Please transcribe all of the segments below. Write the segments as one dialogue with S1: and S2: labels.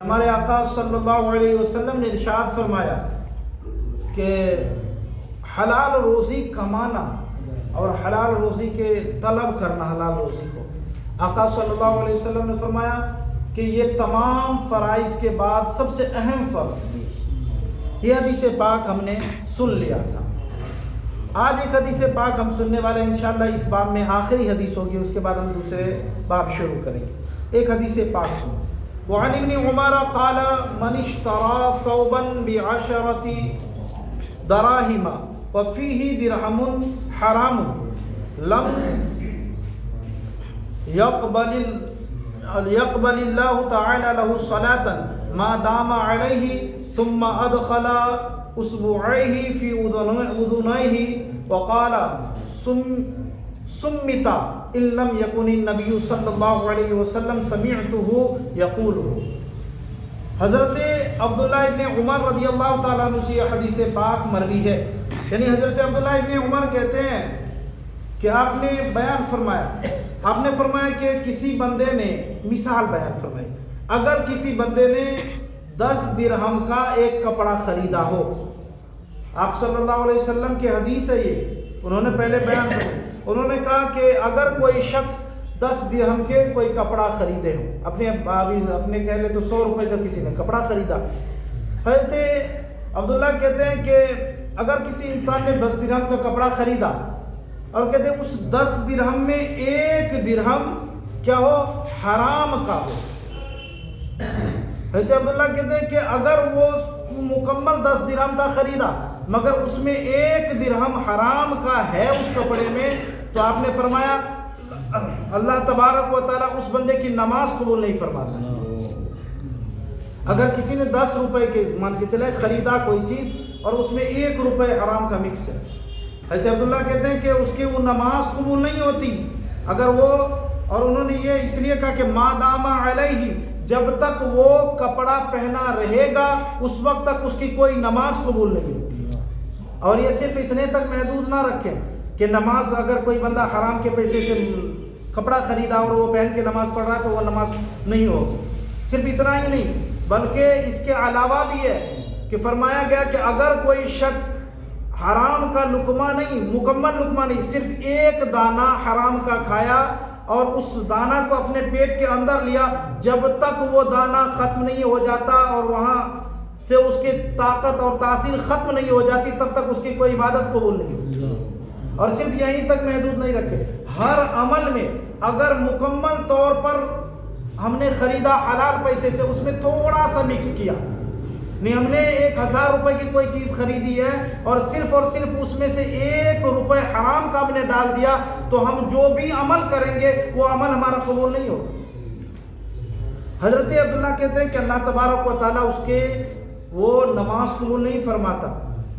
S1: ہمارے آقا صلی اللہ علیہ وسلم نے ارشاد فرمایا کہ حلال روزی کمانا اور حلال روزی کے طلب کرنا، حلال روزی کو آقا صلی اللہ علیہ وسلم نے فرمایا کہ یہ تمام فرائض کے بعد سب سے اہم فرض ہے۔ یہ حدیث پاک ہم نے سن لیا تھا۔ آج ایک حدیث پاک ہم سننے والے انشاءاللہ اس باب میں آخری حدیث ہوگی، اس کے بعد ہم دوسرے باب شروع کریں گے۔ ایک حدیث پاک سنیں۔ وعن ابن عمر قال من اشترى ثوبا بعشرة دراهم وفيه درهم حرام لم يقبل الله تعالى له صلاة ما دام عليه ثم أدخل أصبعيه في أذنيه وقال سمت ان لم يكن النبي صلی اللہ علیہ وسلم سمعته يقول۔ حضرت عبداللہ ابن عمر رضی اللہ تعالیٰ عنہ سے یہ حدیث پاک مروی ہے، یعنی حضرت عبداللہ ابن عمر کہتے ہیں کہ آپ نے بیان فرمایا، آپ نے فرمایا کہ کسی بندے نے مثال بیان فرمائی، اگر کسی بندے نے 10 درہم کا ایک کپڑا خریدا ہو، آپ صلی اللہ علیہ وسلم کی حدیث ہے یہ، انہوں نے پہلے بیان فرمایا، انہوں نے کہا کہ اگر کوئی شخص 10 درہم کے کوئی کپڑا خریدے ہو، اپنے کہہ لے تو 100 روپے کا کسی نے کپڑا خریدا، حضرت عبداللہ کہتے ہیں کہ اگر کسی انسان نے 10 درہم کا کپڑا خریدا اور کہتے ہیں اس 10 درہم میں 1 درہم کیا ہو، حرام کا ہو، حضرت عبداللہ کہتے ہیں کہ اگر وہ مکمل 10 درہم کا خریدا مگر اس میں 1 درہم حرام کا ہے اس کپڑے میں، تو آپ نے فرمایا اللہ تبارک و تعالیٰ اس بندے کی نماز قبول نہیں فرماتا۔ اگر کسی نے 10 روپے کے مان کے چلے خریدا کوئی چیز اور اس میں 1 روپے حرام کا مکس ہے، حضرت عبداللہ کہتے ہیں کہ اس کی وہ نماز قبول نہیں ہوتی اگر وہ، اور انہوں نے یہ اس لیے کہا کہ ما دام علیہ، جب تک وہ کپڑا پہنا رہے گا اس وقت تک اس کی کوئی نماز قبول نہیں ہوگی۔ اور یہ صرف اتنے تک محدود نہ رکھیں کہ نماز، اگر کوئی بندہ حرام کے پیسے سے کپڑا خریدا اور وہ پہن کے نماز پڑھ رہا ہے تو وہ نماز نہیں ہوگی، صرف اتنا ہی نہیں بلکہ اس کے علاوہ بھی ہے کہ فرمایا گیا کہ اگر کوئی شخص حرام کا لقمہ نہیں، مکمل لقمہ نہیں، صرف 1 دانہ حرام کا کھایا اور اس دانہ کو اپنے پیٹ کے اندر لیا، جب تک وہ دانہ ختم نہیں ہو جاتا اور وہاں سے اس کی طاقت اور تاثیر ختم نہیں ہو جاتی تب تک اس کی کوئی عبادت قبول نہیں ہوتی۔ اور صرف یہیں تک محدود نہیں رکھے، ہر عمل میں اگر مکمل طور پر ہم نے خریدا حلال پیسے سے، اس میں تھوڑا سا مکس کیا، نہیں ہم نے 1000 روپے کی کوئی چیز خریدی ہے اور صرف اس میں سے 1 روپے حرام کا ہم نے ڈال دیا، تو ہم جو بھی عمل کریں گے وہ عمل ہمارا قبول نہیں ہوگا۔ حضرت عبداللہ کہتے ہیں کہ اللہ تبارک و تعالیٰ اس کے وہ نماز قبول نہیں فرماتا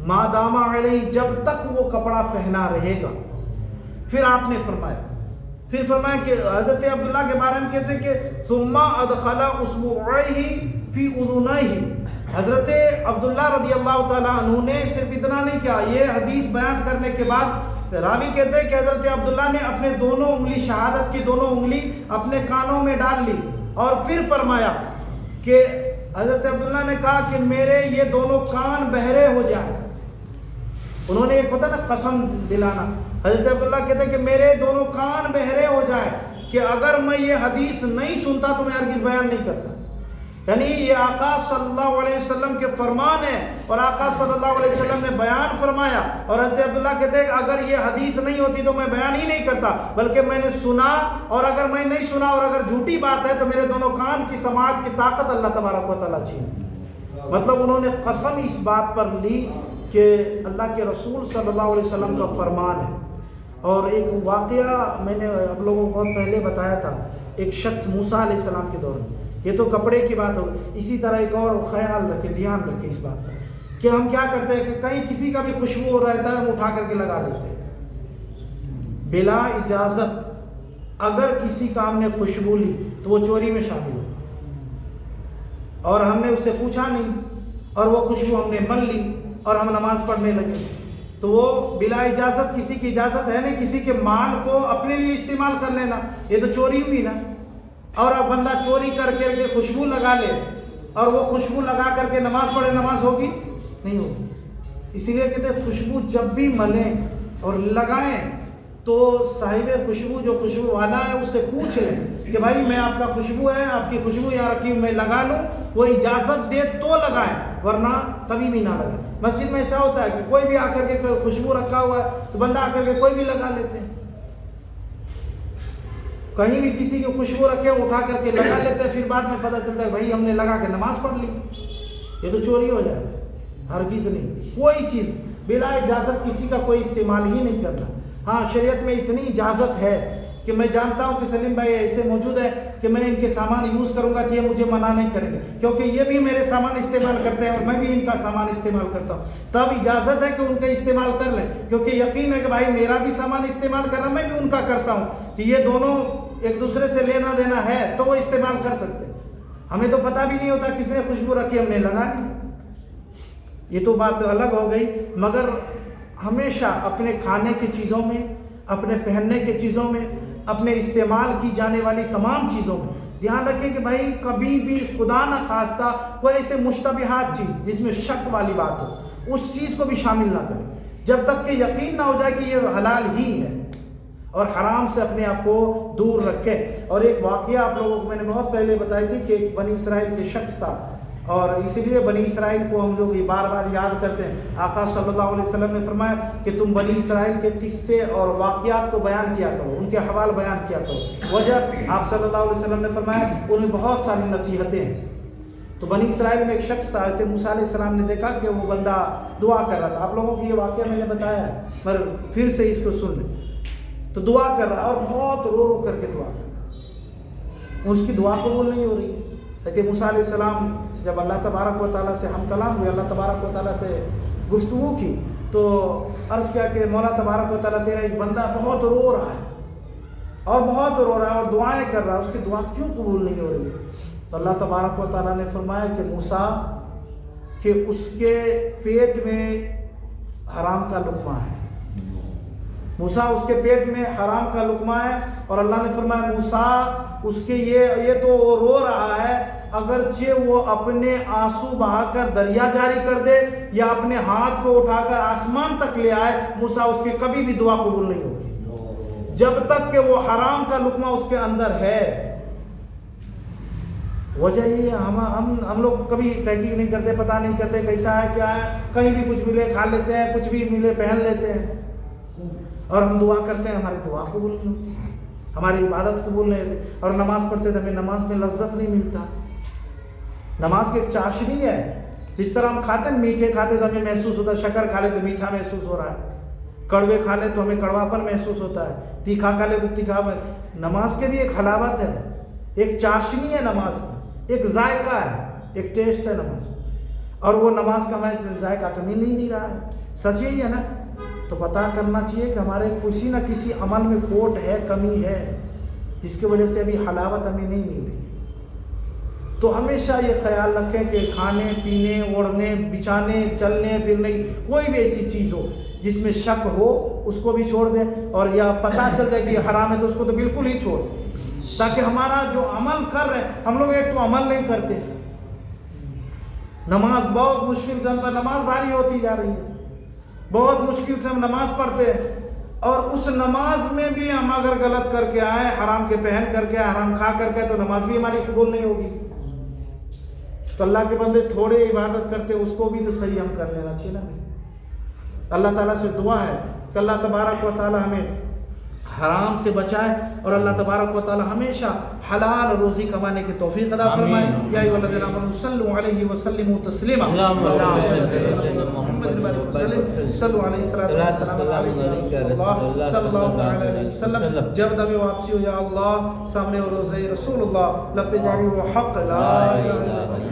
S1: ما دام علیہ، جب تک وہ کپڑا پہنا رہے گا۔ پھر آپ نے فرمایا کہ حضرت عبداللہ کے بارے میں کہتے ہیں کہ ثم ادخل اصبعیہ فی اذنیہ، حضرت عبداللہ رضی اللہ تعالیٰ عنہ نے صرف اتنا نہیں کیا، یہ حدیث بیان کرنے کے بعد راوی کہتے ہیں کہ حضرت عبداللہ نے اپنے دونوں انگلی، شہادت کی دونوں انگلی اپنے کانوں میں ڈال لی اور پھر فرمایا کہ حضرت عبداللہ نے کہا کہ میرے یہ دونوں کان بہرے ہو جائیں، انہوں نے ایک ہوتا نا قسم دلانا، حضرت عبداللہ کہتے ہیں کہ میرے دونوں کان بہرے ہو جائیں کہ اگر میں یہ حدیث نہیں سنتا تو میں ہرگز بیان نہیں کرتا۔ یعنی یہ آقا صلی اللہ علیہ وسلم کے فرمان ہے اور آقا صلی اللہ علیہ وسلم نے بیان فرمایا، اور حضرت عبداللہ کہتے ہیں کہ اگر یہ حدیث نہیں ہوتی تو میں بیان ہی نہیں کرتا، بلکہ میں نے سنا، اور اگر میں نہیں سنا اور اگر جھوٹی بات ہے تو میرے دونوں کان کی سماعت کی طاقت اللہ تبارک و تعالیٰ چھین۔ مطلب انہوں نے قسم اس بات پر لی کہ اللہ کے رسول صلی اللہ علیہ وسلم کا فرمان ہے۔ اور ایک واقعہ میں نے آپ لوگوں کو بہت پہلے بتایا تھا، ایک شخص موسیٰ علیہ السلام کے دور میں، یہ تو کپڑے کی بات ہوگی، اسی طرح ایک اور خیال رکھے، دھیان رکھے اس بات پر کہ ہم کیا کرتے ہیں کہ کہیں کسی کا بھی خوشبو ہو رہتا ہے ہم اٹھا کر کے لگا لیتے ہیں بلا اجازت۔ اگر کسی کا ہم نے خوشبو لی تو وہ چوری میں شامل ہو، اور ہم نے اس سے پوچھا نہیں اور وہ خوشبو ہم نے من لی اور ہم نماز پڑھنے لگے، تو وہ بلا اجازت، کسی کی اجازت ہے نہیں کسی کے مال کو اپنے لیے استعمال کر لینا، یہ تو چوری ہوئی نا۔ اور اب بندہ چوری کر کے خوشبو لگا لے اور وہ خوشبو لگا کر کے نماز پڑھے، نماز ہوگی؟ نہیں ہوگی۔ اسی لیے کہتے ہیں خوشبو جب بھی ملیں اور لگائیں تو صاحب خوشبو جو خوشبو والا ہے اس سے پوچھ لیں کہ بھائی میں آپ کا خوشبو ہے، آپ کی خوشبو یہاں رکھی میں لگا لوں؟ وہ اجازت دے تو لگائیں، ورنہ کبھی بھی نہ لگائیں۔ مسجد میں ایسا ہوتا ہے کہ کوئی بھی آ کر کے خوشبو رکھا ہوا ہے تو بندہ آ کر کے کوئی بھی لگا لیتے ہیں، کہیں بھی کسی کی خوشبو رکھے اٹھا کر کے لگا لیتے ہیں، پھر بعد میں پتہ چلتا ہے بھائی ہم نے لگا کے نماز پڑھ لی، یہ تو چوری ہو جائے۔ ہرگز نہیں، کوئی چیز بلا اجازت کسی کا کوئی استعمال ہی نہیں کرنا۔ ہاں شریعت میں اتنی اجازت ہے کہ میں جانتا ہوں کہ سلیم بھائی ایسے موجود ہے کہ میں ان کے سامان یوز کروں گا تو یہ مجھے منع نہیں کریں گے، کیونکہ یہ بھی میرے سامان استعمال کرتے ہیں اور میں بھی ان کا سامان استعمال کرتا ہوں، تب اجازت ہے کہ ان کا استعمال کر لیں، کیونکہ یقین ہے کہ بھائی میرا بھی سامان استعمال کرنا میں بھی ان کا کرتا ہوں، تو یہ دونوں ایک دوسرے سے لینا دینا ہے تو وہ استعمال کر سکتے ہیں۔ ہمیں تو پتہ بھی نہیں ہوتا کس نے خوشبو رکھی، ہم نے لگا لی، یہ تو بات الگ ہو گئی۔ مگر ہمیشہ اپنے کھانے کی چیزوں میں، اپنے پہننے کی چیزوں میں، اپنے استعمال کی جانے والی تمام چیزوں میں دھیان رکھیں کہ بھائی کبھی بھی خدا نہ خواستہ کوئی ایسے مشتبہات چیز جس میں شک والی بات ہو اس چیز کو بھی شامل نہ کریں جب تک کہ یقین نہ ہو جائے کہ یہ حلال ہی ہے، اور حرام سے اپنے آپ کو دور رکھیں۔ اور ایک واقعہ آپ لوگوں کو میں نے بہت پہلے بتائی تھی کہ ایک بنی اسرائیل کے شخص تھا، اور اسی لیے بنی اسرائیل کو ہم لوگ بار بار یاد کرتے ہیں۔ آقا صلی اللہ علیہ وسلم نے فرمایا کہ تم بنی اسرائیل کے قصے اور واقعات کو بیان کیا کرو، ان کے حوال بیان کیا کرو۔ وجہ آپ صلی اللہ علیہ وسلم نے فرمایا ان میں بہت ساری نصیحتیں ہیں۔ تو بنی اسرائیل میں ایک شخص تھا، حضرت موسیٰ علیہ السلام نے دیکھا کہ وہ بندہ دعا کر رہا تھا۔ آپ لوگوں کو یہ واقعہ میں نے بتایا ہے پر پھر سے اس کو سن لیں۔ تو دعا کر رہا اور بہت رو رو کر کے دعا کر رہا، اس کی دعا قبول نہیں ہو رہی ہے۔ حضرت موسیٰ علیہ السلام جب اللہ تبارک و تعالیٰ سے ہم کلام ہوئے، اللہ تبارک و تعالیٰ سے گفتگو کی تو عرض کیا کہ مولا تبارک و تعالیٰ تیرا ایک بندہ بہت رو رہا ہے اور بہت رو رہا ہے اور دعائیں کر رہا ہے، اس کی دعا کیوں قبول نہیں ہو رہی؟ تو اللہ تبارک و تعالیٰ نے فرمایا کہ موسیٰ کہ اس کے پیٹ میں حرام کا لقمہ ہے، موسیٰ اس کے پیٹ میں حرام کا لقمہ ہے، اور اللہ نے فرمایا موسیٰ اس کے یہ تو وہ رو رہا ہے، اگرچہ وہ اپنے آنسو بہا کر دریا جاری کر دے یا اپنے ہاتھ کو اٹھا کر آسمان تک لے آئے، موسیٰ اس کی کبھی بھی دعا قبول نہیں ہوگی جب تک کہ وہ حرام کا لقمہ اس کے اندر ہے۔ وجہ یہ ہم لوگ کبھی تحقیق نہیں کرتے، پتہ نہیں کرتے کیسا ہے کیا ہے، کہیں بھی کچھ ملے کھا لیتے ہیں، کچھ بھی ملے پہن لیتے ہیں، اور ہم دعا کرتے ہیں ہماری دعا قبول نہیں ہوتی، ہماری عبادت قبول نہیں ہوتی، اور نماز پڑھتے تو ہمیں نماز میں لذت نہیں ملتا۔ نماز کی ایک چاشنی ہے، جس طرح ہم کھاتے ہیں میٹھے کھاتے تو ہمیں محسوس ہوتا ہے، شکر کھا لے تو میٹھا محسوس ہو رہا ہے، کڑوے کھا لے تو ہمیں کڑواپن محسوس ہوتا ہے، تیکھا کھا لے تو تیکھا۔ نماز کے بھی ایک حلاوت ہے، ایک چاشنی ہے نماز میں، ایک ذائقہ ہے، ایک ٹیسٹ ہے نماز میں، اور وہ نماز کا ہمیں ذائقہ تو مل ہی نہیں رہا ہے۔ سچ یہی ہے نا؟ تو پتہ کرنا چاہیے کہ ہمارے کسی نہ کسی عمل میں کھوٹ ہے، کمی ہے، جس کی وجہ سے ابھی حلاوت ہمیں نہیں مل رہی۔ تو ہمیشہ یہ خیال رکھیں کہ کھانے پینے اوڑھنے بچھانے چلنے پھرنے کوئی بھی ایسی چیز ہو جس میں شک ہو اس کو بھی چھوڑ دیں، اور یا پتہ چل جائے کہ یہ حرام ہے تو اس کو تو بالکل ہی چھوڑ دیں، تاکہ ہمارا جو عمل کر رہے ہیں ہم لوگ ایک تو عمل نہیں کرتے، نماز بہت مشکل سے ہم پر نماز بھاری ہوتی جا رہی ہے، بہت مشکل سے ہم نماز پڑھتے ہیں، اور اس نماز میں بھی ہم اگر غلط کر کے آئے، حرام کے پہن کر کے حرام کھا کر کے، تو نماز بھی ہماری قبول نہیں ہوگی۔ تو اللہ کے بندے تھوڑے عبادت کرتے اس کو بھی تو صحیح ہم کر لینا چاہیے نا۔ اللہ تعالیٰ سے دعا ہے کہ اللہ تبارک و تعالیٰ ہمیں حرام سے بچائے، اور اللہ تبارک و تعالیٰ ہمیشہ حلال روزی کمانے کی توفیق عطا فرمائے۔ یا ایھا الذین آمنوا صلوا علیہ وسلموا تسلیما، صلوا علیہ السلام صلی اللہ تعالی علیہ وسلم۔ جب دم واپسی ہو یا اللہ سامنے روزہ رسول اللہ لب جاری و حق لا الہ الا اللہ۔